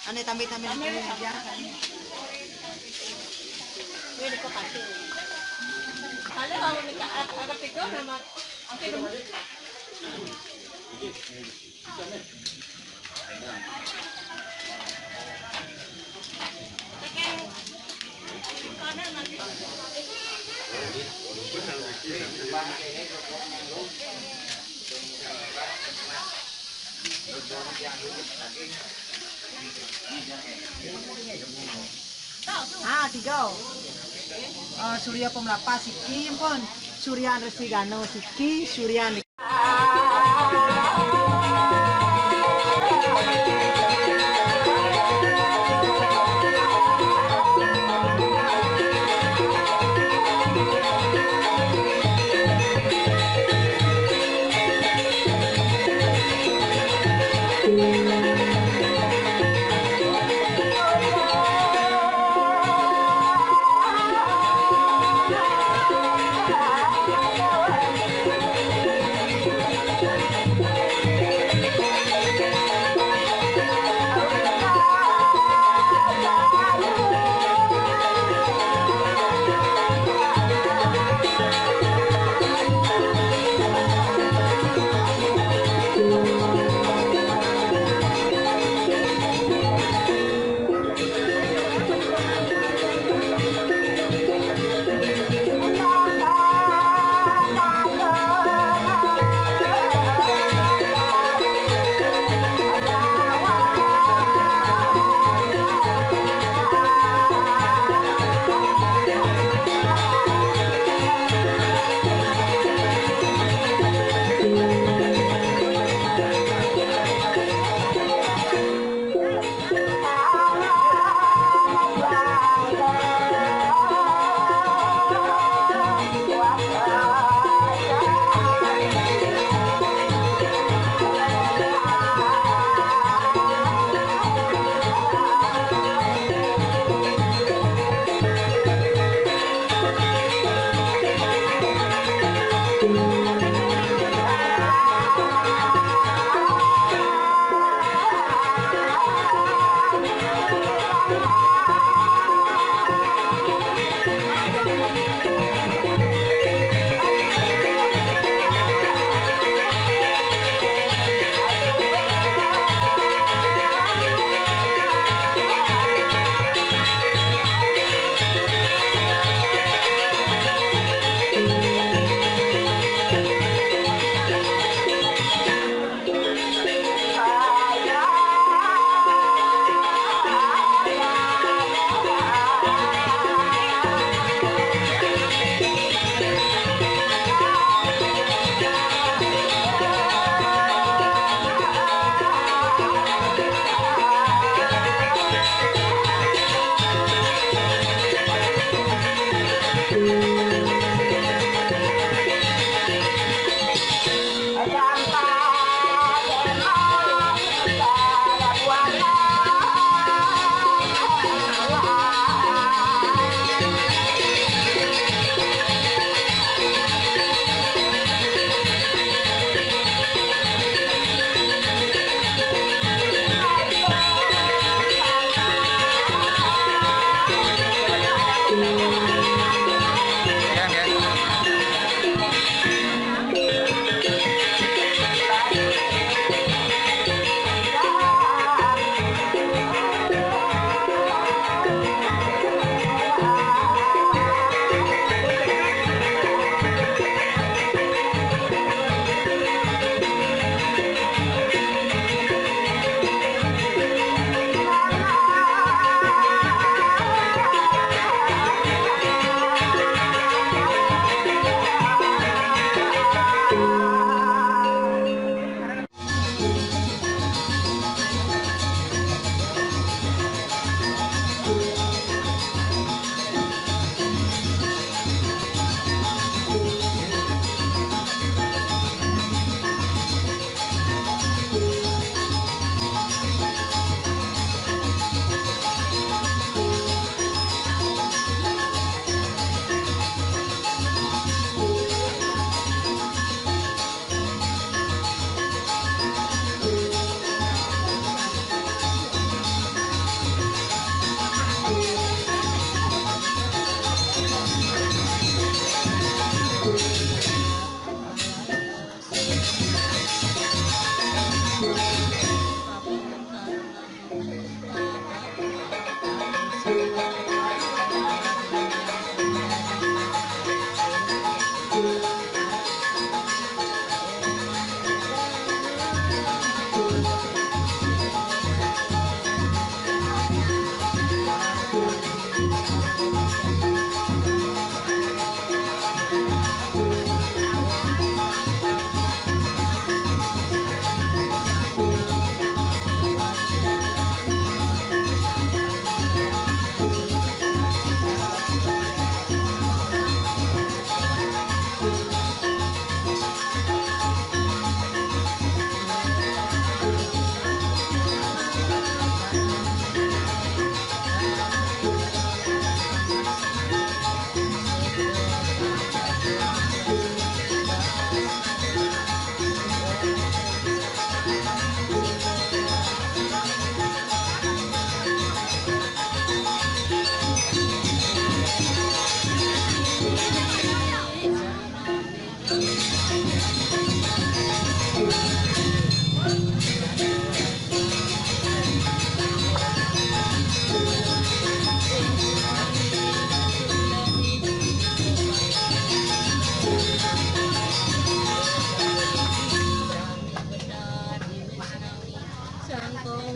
Ane tambi-tambi ya. Ah, tiga. Surya Pemlapa Siki pun Surya Resigano Siki Surya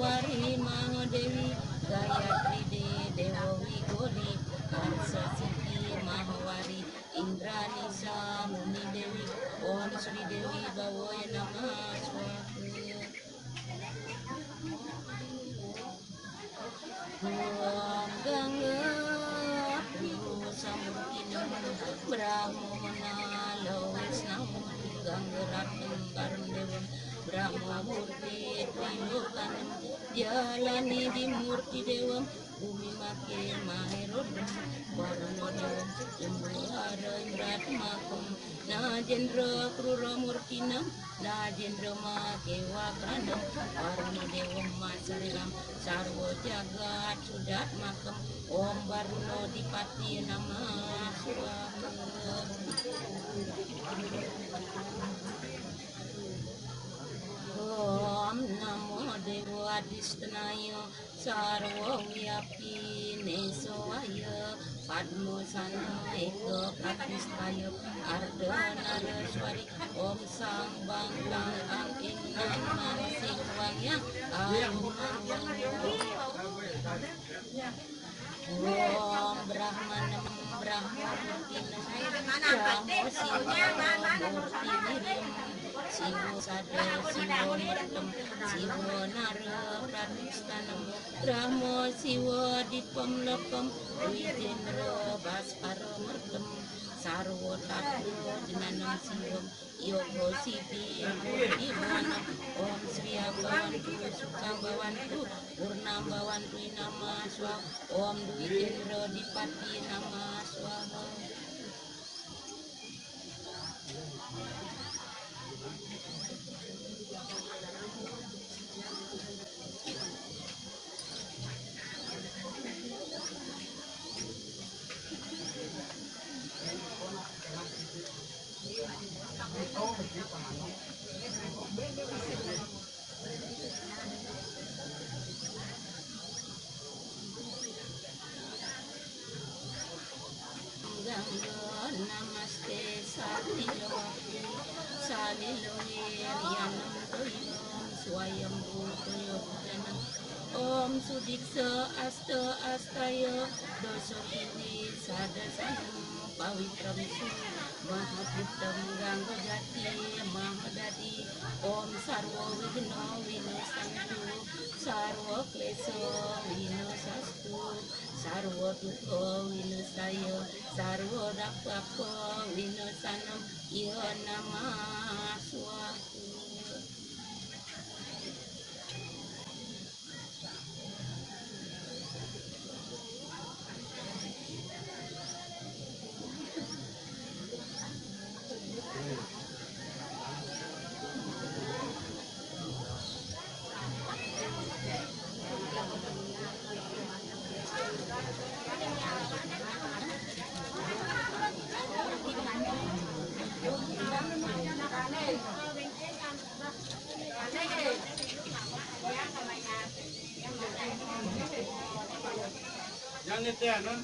Mahawari Mahadewi Gayatri Dewa Wigoli Arsa Siti Mahawari Indranisa Muni Dewi Om Sri Dewi Bawaya Namah Swaha Om Gangga Priyo Samurkina Brahmana Lawes Namun Gangga Ratnam Karam Dewa Brahma Murti Trilokanam Jalani di Murti Dewa Bumi Make Maherodam Warna Dewa Lembuhara Indrat Makum Najendra Krura Murtinam Najendra Make Wakranam Warna Dewa Masariram Sarwa Jagat Sudat Makam Om Baruno Dipati Namah Swaha Om Namo Dewa Adhistanaya Sarwa Wyapi Neswaya Padmo Sana Eka Pratistaya Arda Naraswari Om Sang Bang Tang Angking Naman Singwang Yang Om Brahmanam Brahma Murtinam Brahmo Siwa Murti Wirim Siwo Sada Siwo Mertem Siwo Nara Pratistanam Brahmo Siwo Dipam Lokam Wijendra Baskara Mertem Sarwo Tatro Jenanam Siwam Yogo Siddhi Iwanam Om Sri Ambawantu Suksambawantu Purnambawantu Namah Swaha Om Dwijendra Dipati Namah Swaha Namaste Satilawati Saliloyer Yanam Toyam Swayambhu Toyodanam Om Sudiksa Asta Astaya Dosotiwi Sadasanam Pawitram Su Mahaputam Gangga Jati Mahadadi Om Sarwa Vigno Vinosantu Sarwa Kleso Vinosastu Sarwa Dukha Vinusaya Sarwa Dakpaka Vinosanam Iha Namah Swaha Yang itu ya, non?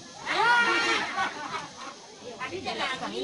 Tadi jalan kami.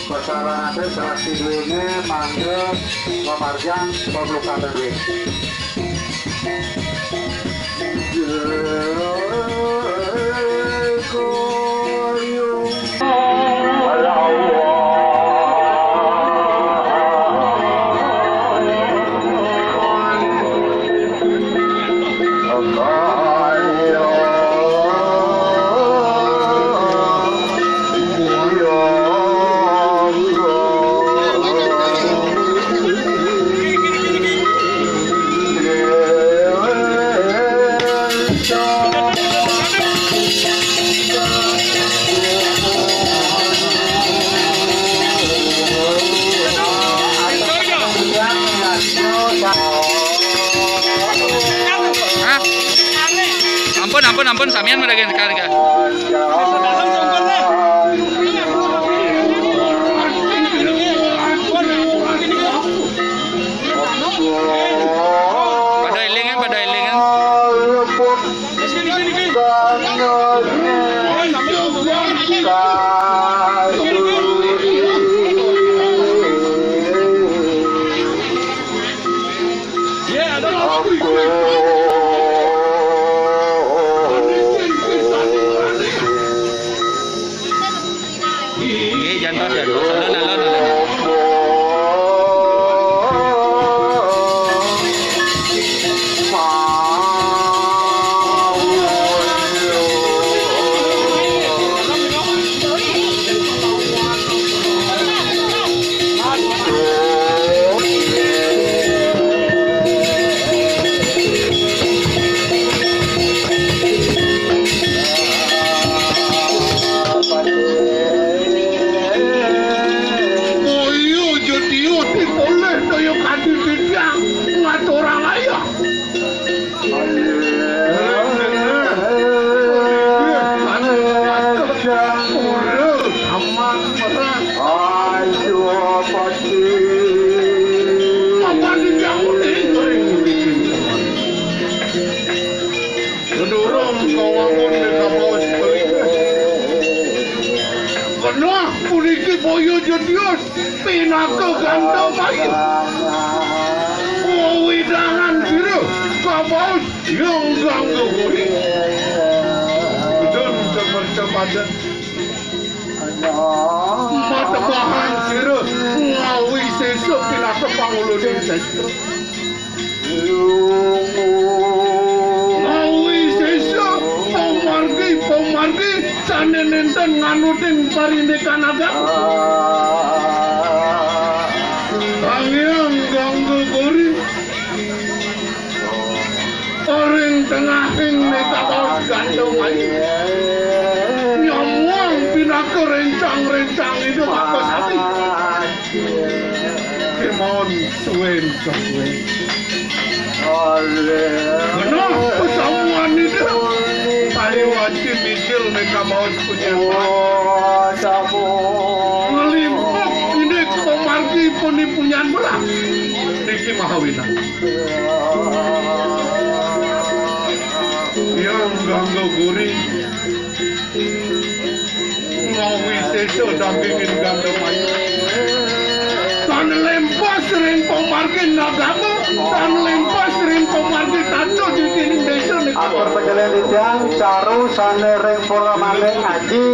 Pasaran ada seleksi duitnya, mangga, pemarjang, pembukaan duit. Ampun, samian mah dagang sekali. jangan ya, alon. Boyo jodios pinaka gandeng kayu widangan biru kabaus yang ganggu guri dan kemercepadan mata bahan biru ngawi sesuk pinaka pangulun sestro ngawi sesuk pemargi sane nenten nganuting parindekan agama Pangyang ganggu guri orang tengahing nekabaus gandeng ayu nyamwang pinaka rencang-rencang itu apa sapi kemon suwen benar pesamuan itu tadi wajib mikir nekabaus punya ngelimpuk ini pemargi penipuan belah Niki Mahawinan yang ganggu guri ngawi seso dampingin ganggu mayu tan lempas ring pemargi nagama tan lempas ring pemargi tando di tining desa atur pegelen dijang caru sane ring pola maling ngaji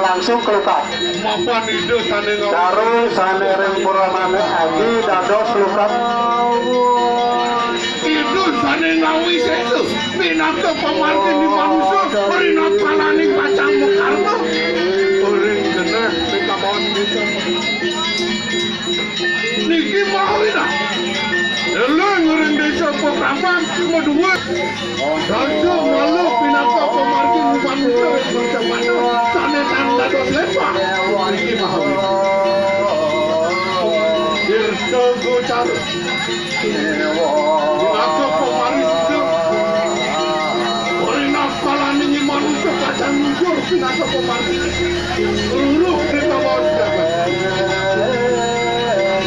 langsung kelukat mapan itu sane ngawi caru sane ring pola maling ngaji dados lukat itu sane ngawi sesu pinaka pemargi di manusia perinat kalani pacang mekarno orang kena mereka mohon bisa Niki Mahawina Elang orang desa Pekraman Medua Saja malu pinaka pemargi di manusia bercamana sane tanda dos lepa Niki Mahawina Irta gocar pinaka pemargi kalani manusia kacang hijau pinaka pemargi seluruh kita bawa jaga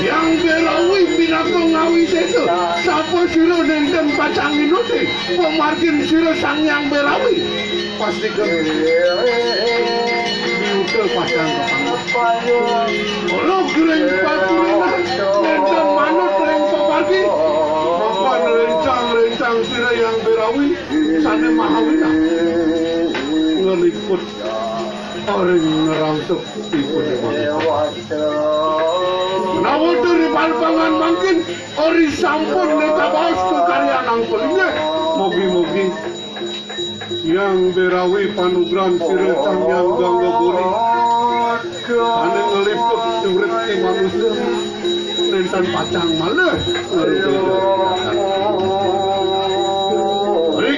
yang berawi pinaka ngawi sesu sapa sira nenten kacang inuti pemargi sira sang yang berawi pastikan diukel kacang kalau gereng paturina nenten manut reng pemargi mapan rencang sira yang berawi sane Mahawina ngeliput orang ngerangtuk tipu di mana namun dari palpangan mungkin ori sampun neka baus kekarian ang pelingnya mogi-mogi yang berawi panugrang sirecang yang ganggu guri ane ngeliput surit di manusia nentan pacang malah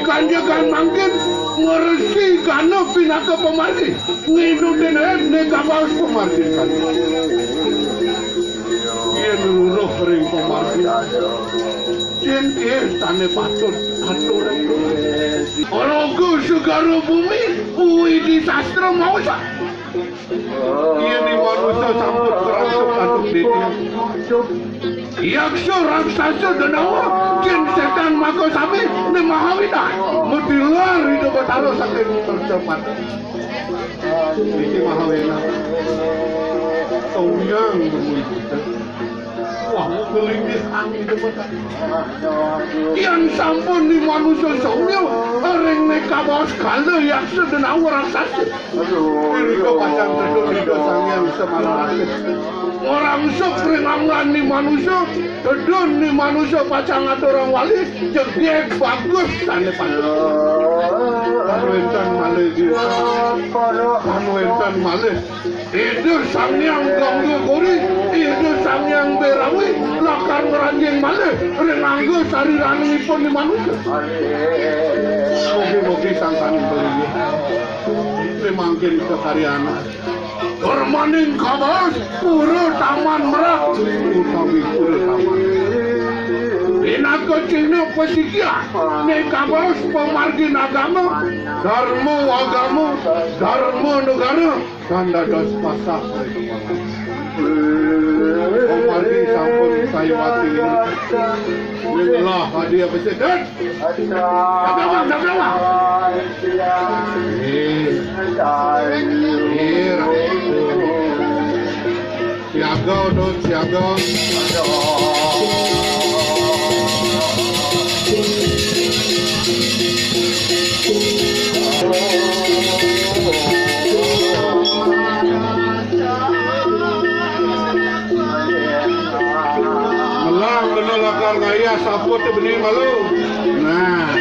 Kanjakan mungkin ngeresi karena pinaka pemargi ngidutin neka baus pemargi kan ia nuruh ring pemargi cian tane patut atur orogu segara bumi di sastra mau sa ia di manusia sambut kerasuk atuk ditia yakso raksasa denawa jin setan mako sapi ni Mahawina mutilar hidup batalo saking tercepat Iki mahawena. Tongyang bermulut. Wah, kelingis angin demetan. Yang sampun di manusia somyo, ring neka bos kala yang sedena orang sasi. Riko pacang terus riko sangyang semalarake. Orang sepring amlan di manusia, kedun di manusia pacang ada orang wali, jegek bagus tanda pantas. Anuentan malih gitu. Anuentan malih. Itu sangyang ganggu gori, itu sangyang berawi, lakar ngeranjing malih, renangga sari raningipun di manusia. Mugi-mugi sangkan beli. Memangkin kekaryana. Permaning kabas, pura taman merak, utawi pura taman. Inaga Cina Pasikia, nekabas pemargin agama, dharma negara, tanda das pasah pemargin sampun sayawati ini. Lah hadiah presiden. Dapewa. Siaga dong, siaga. Melang menolakar gaya saput benih malu. Nah.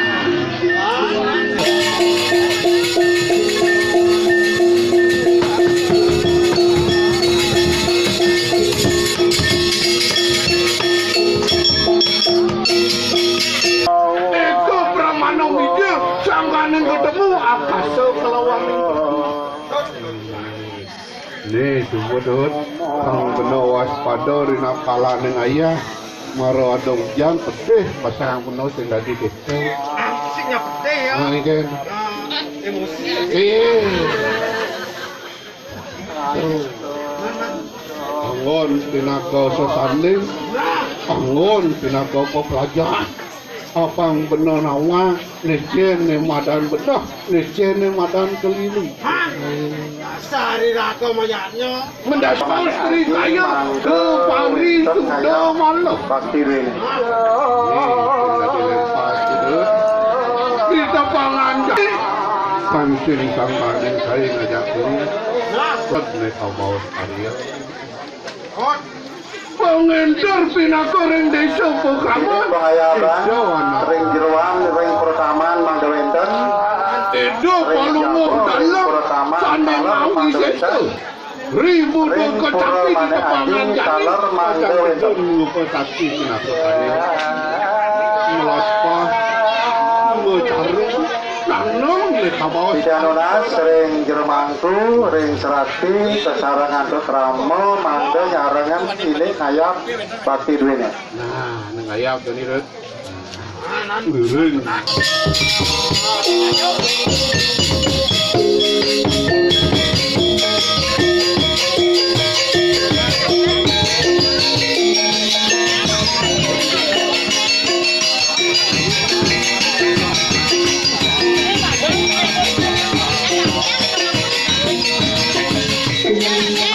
Eko Pramana Widya sangkaning ketemu akasa kelawang. Nih sumudut kang bener waspada rina kala ning ayah maro adong jang pedih pasang penuh sing dadi dete. Sing pedih ya. Nah iki. Emosi. Angon tinaga sesanding. Angon tinaga pelajaran. Apang bener nawa lecen ne madan bedah lecen ne madan keliling. Sari raka mayatnya. Mendasar istri saya ke Paris sudah malam. Bakti ini. Kita pangan kantin sangkaning saya ngajak ini. Sedne kau sekalian. Pengendor pinaka ring desa Pokaman. Pengayaban, ring jeruan, ring pertamaan Mandawenten. Edo palunguh dalam sandeng mau isestu. Ribu kecapi di kepangan jadi. Macam lupa sakti pinaka kali. Melaspa, mencari, nanong leka bawah. Pidanonas, ring jermangku, ring serati, kesarangan ramo, mangga nyarangan ini ngayap bakti duitnya. Nah, ngayap ini rut. Lurung.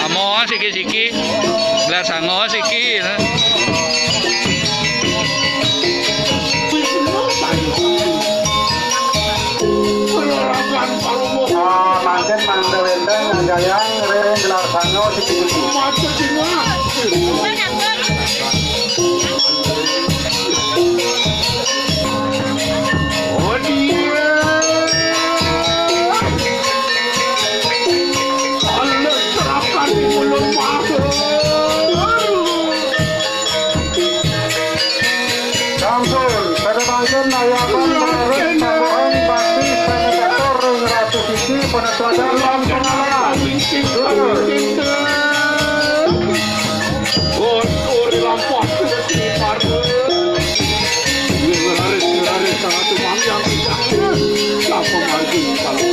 Amo siki-siki, gelar sango siki. Manten Mandawenten ngajayang ring gelar sango siki-siki. Oh dia. Allah serahkan di mulut mahal. Sampun, pada manten nayakan menarik tambahan bakti senator ring ratu sisi penetapan langsung alam. Ori lampau seperti pardo. Laris sangat panjang tidaknya. Apa lagi kalau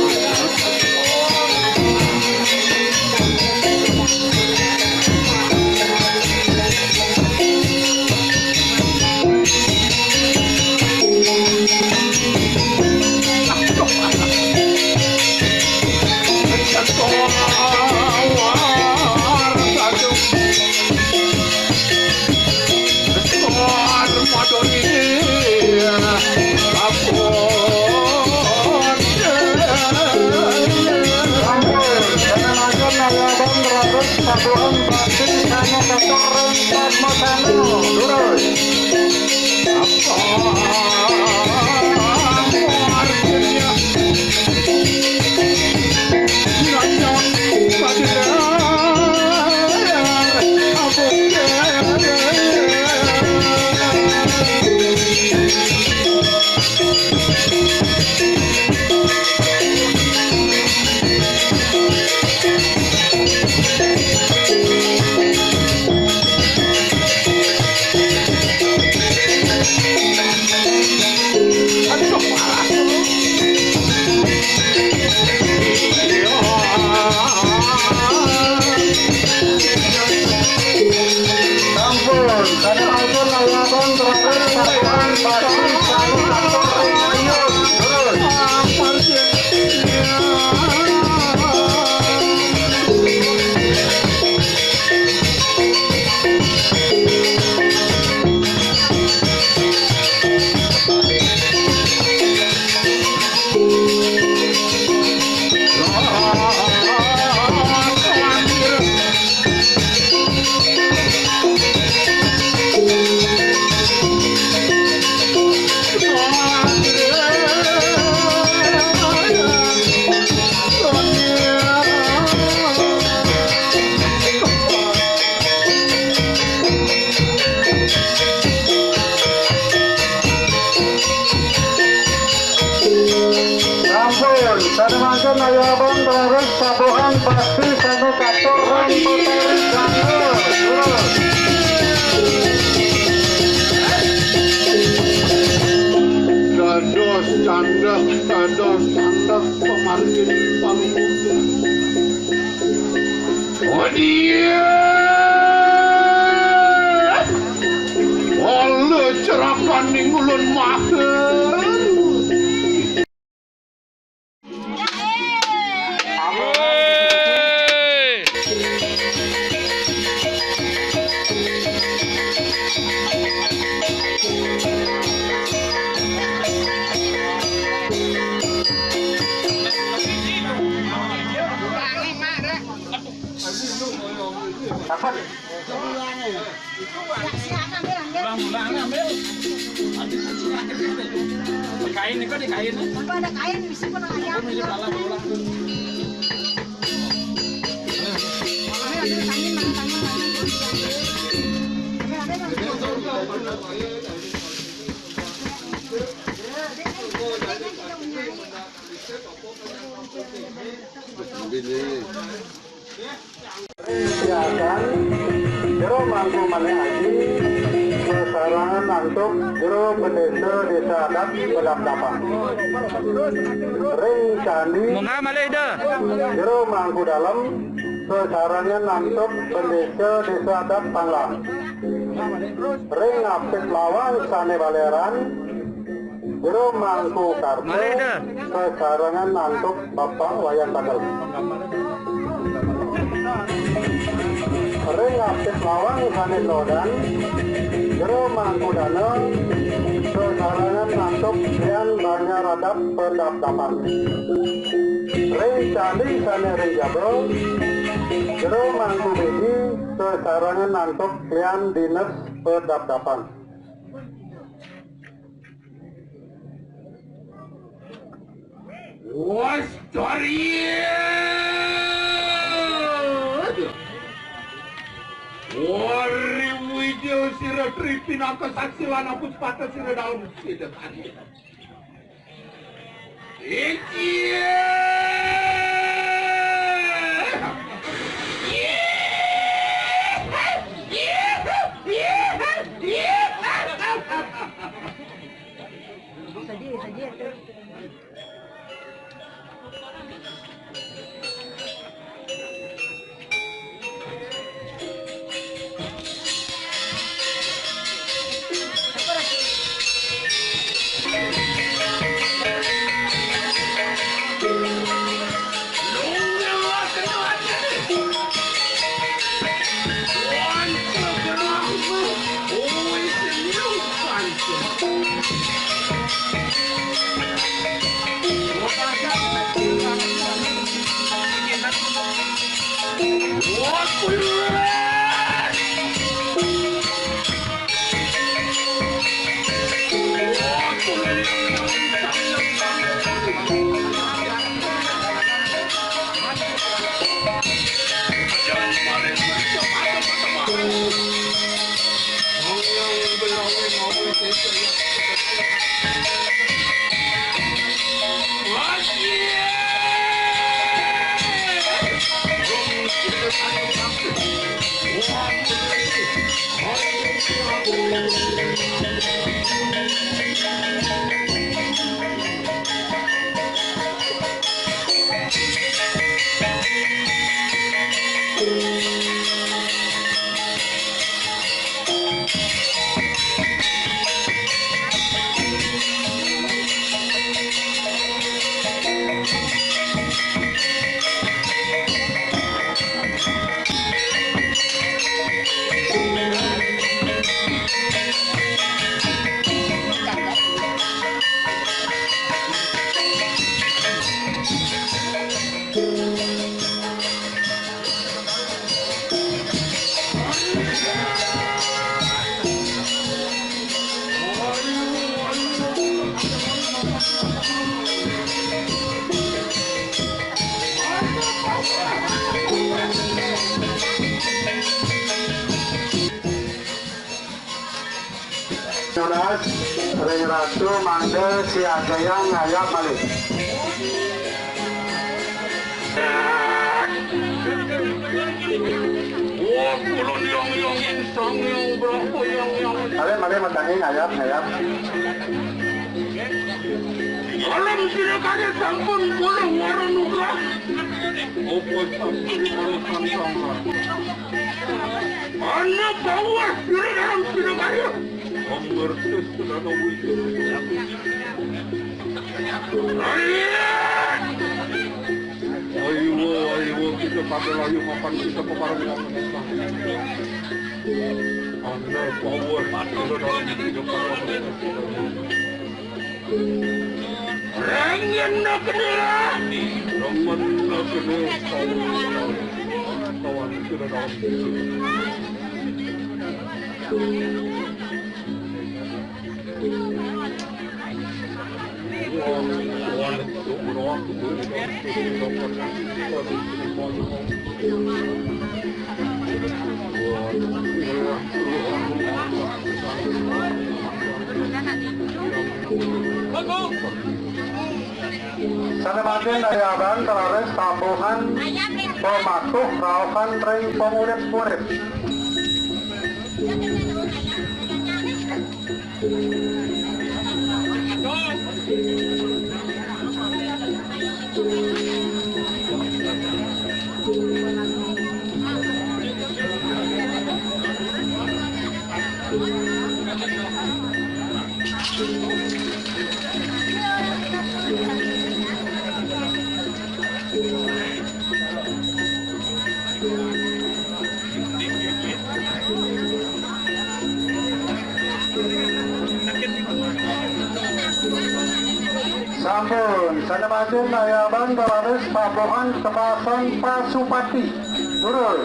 layaban ratus sabuan bakti sana katoreng padmosano lurus. Layaban ratus sabuan bakti sana katoreng padmosano lurus. Dados canda pemargin Pamuda. Oh dia, ole cerakan ning ulun mater. Kain itu di kain. Ada kain di sini pun ayam. Siakan jero mangku maneh aji sarangan antuk jero pendesa desa adat pedap-dapan ring candi Munga malih dah. jero mangku dalam sarangan antuk pendesa desa adat Panglang ring apit lawang sane baleran jero mangku kartu Malih dah. sarangan antuk Bapak Wayan Bagel ring apit lawang sane lodan jero mangku dana sarangan antuk lian banyak radap pedap-dapan ring candi sane ring jabro jero mangku bedi sarangan antuk lian dinas pedap-dapan Wari wijo sira tripina kesaksilan aku sepatah sira dalam sida tadi. Ring Ratu Mandel Siagayang Ngayap Malik. Mari matangin ngayap. Alam sila kaya sampun pulang warang nugra. Opo sama. Anak bawa sila dalam sila kaya. Mengerti sudah tahu itu. Ayo kita pakai layu makan kita pemarang yang menentang. Anak bawa sila dalam sila kaya. Rengin nak kena, raman nak kena, kawan kita dalam Sana bagian dari abang terlaris tambuhan pematuh rauhan ring pengurip-urip. Sampun, sana bagian dari abang terlaris tambuhan kepasan Pasupati. Turun.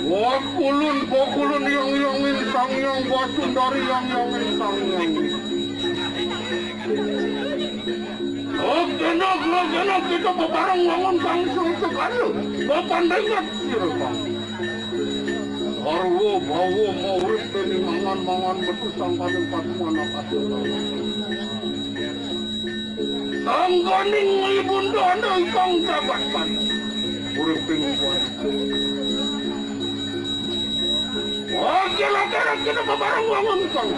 Wah kulun yang insang yang bacun dari yang insang yang. Oh kena kita pebarang wangun langsung sekali. Bapak dengar sih bang. Harwo bawo mau ini mangan betul sampai tempat mana kata. Sangganing ibunda anda ikang jabatan. Urip penguat. Oh, kira-kira kita barang wangun kang.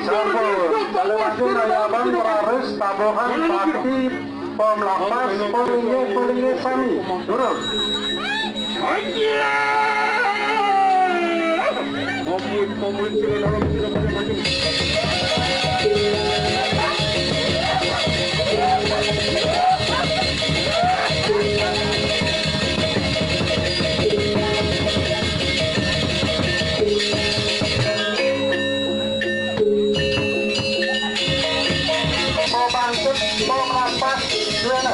Sampun, kalau bagian dari abang terlaris tambuhan Pati Pemlapas Polinge Sami. Turun. Aja. Pemulihan sila dalam tidak punya maju. Mau bangkit, mau merampas, gimana?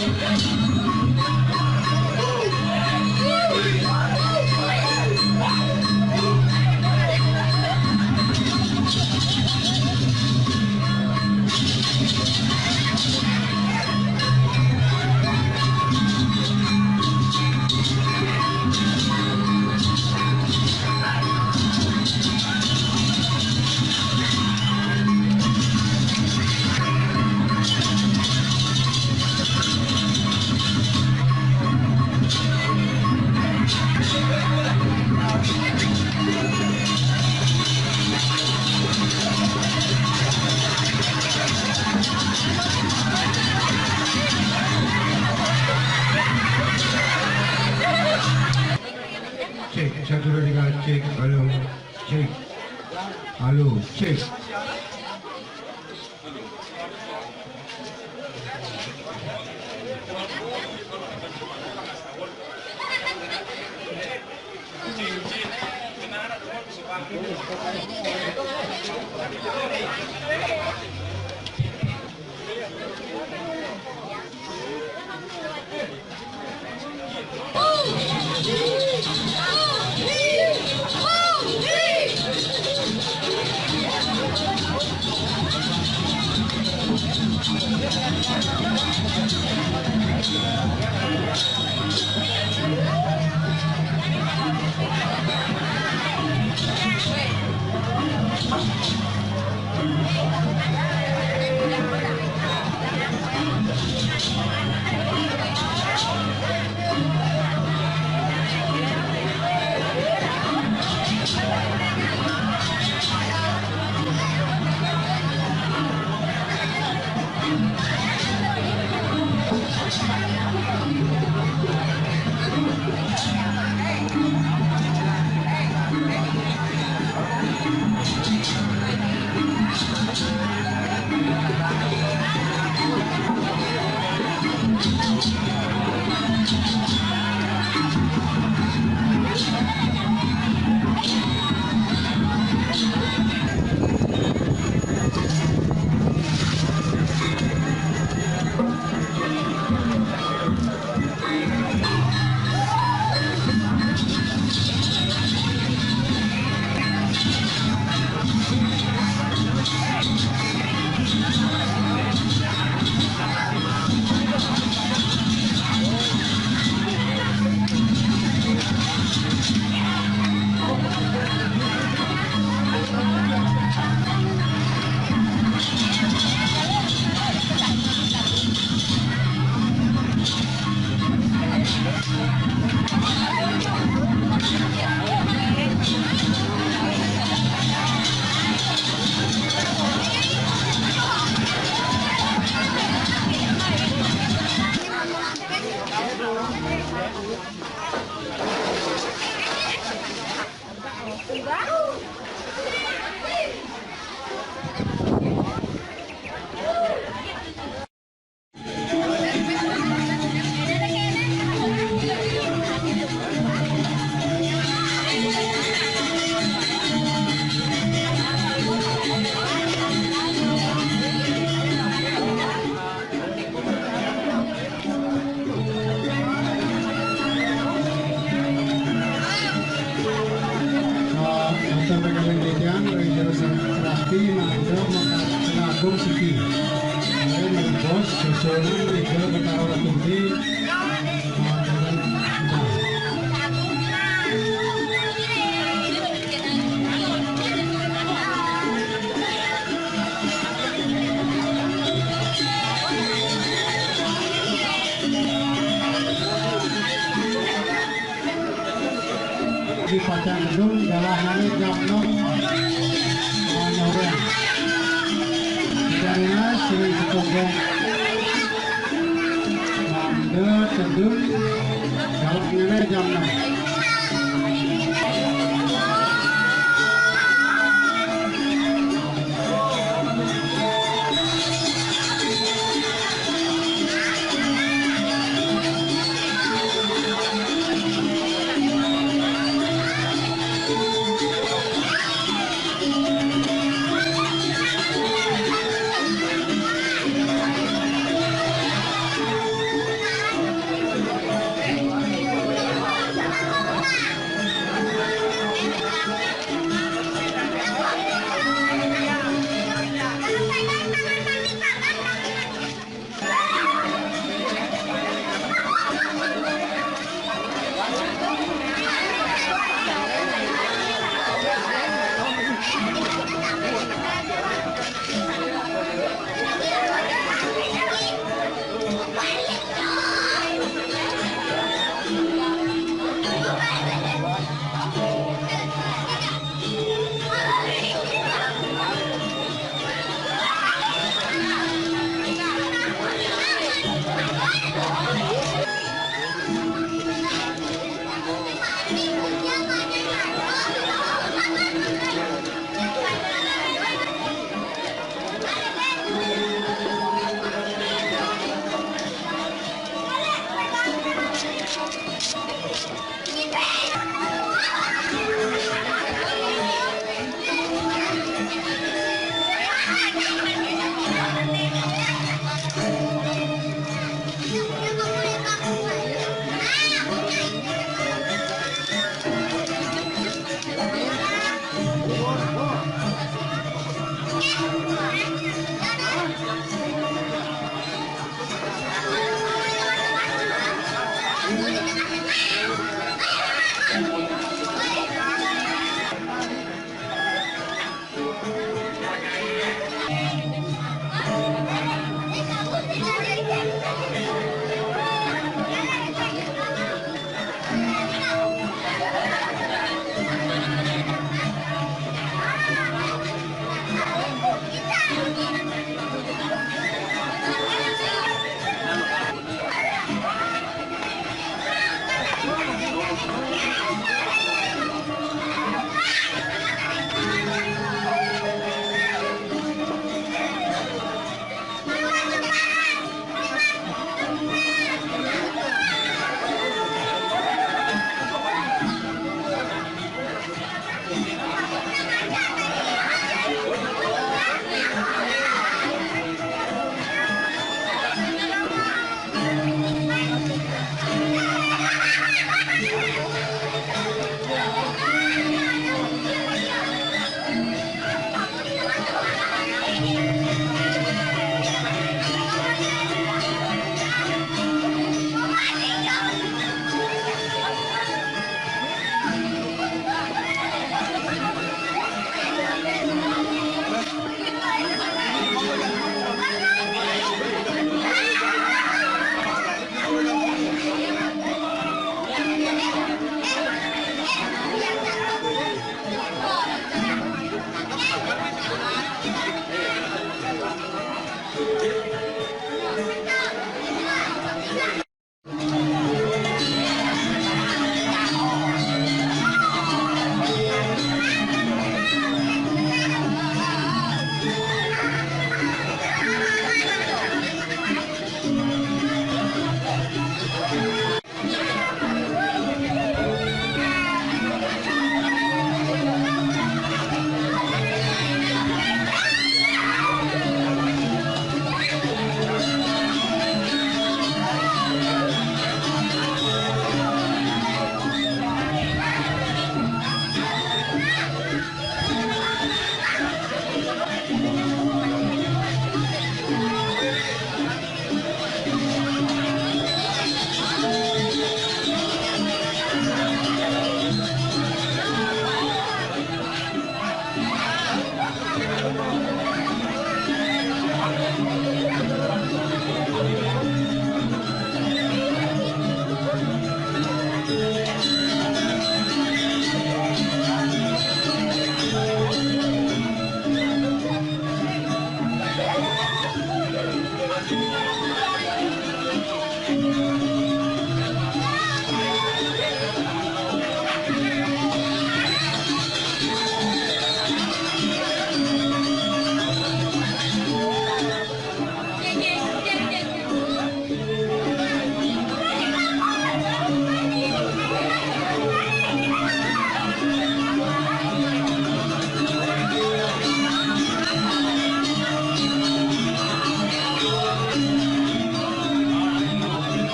Cek, 1, 2, 3, cek, halo, cek, halo, cek. Agung Siki, kemudian Bos, Sosonan, Liga, Betara Tumbi, di Pacang Gedung, Galahani, Jamnok, Nyoreng. Karena Sri Setonggong Mande Tendun Galak Nene jam 6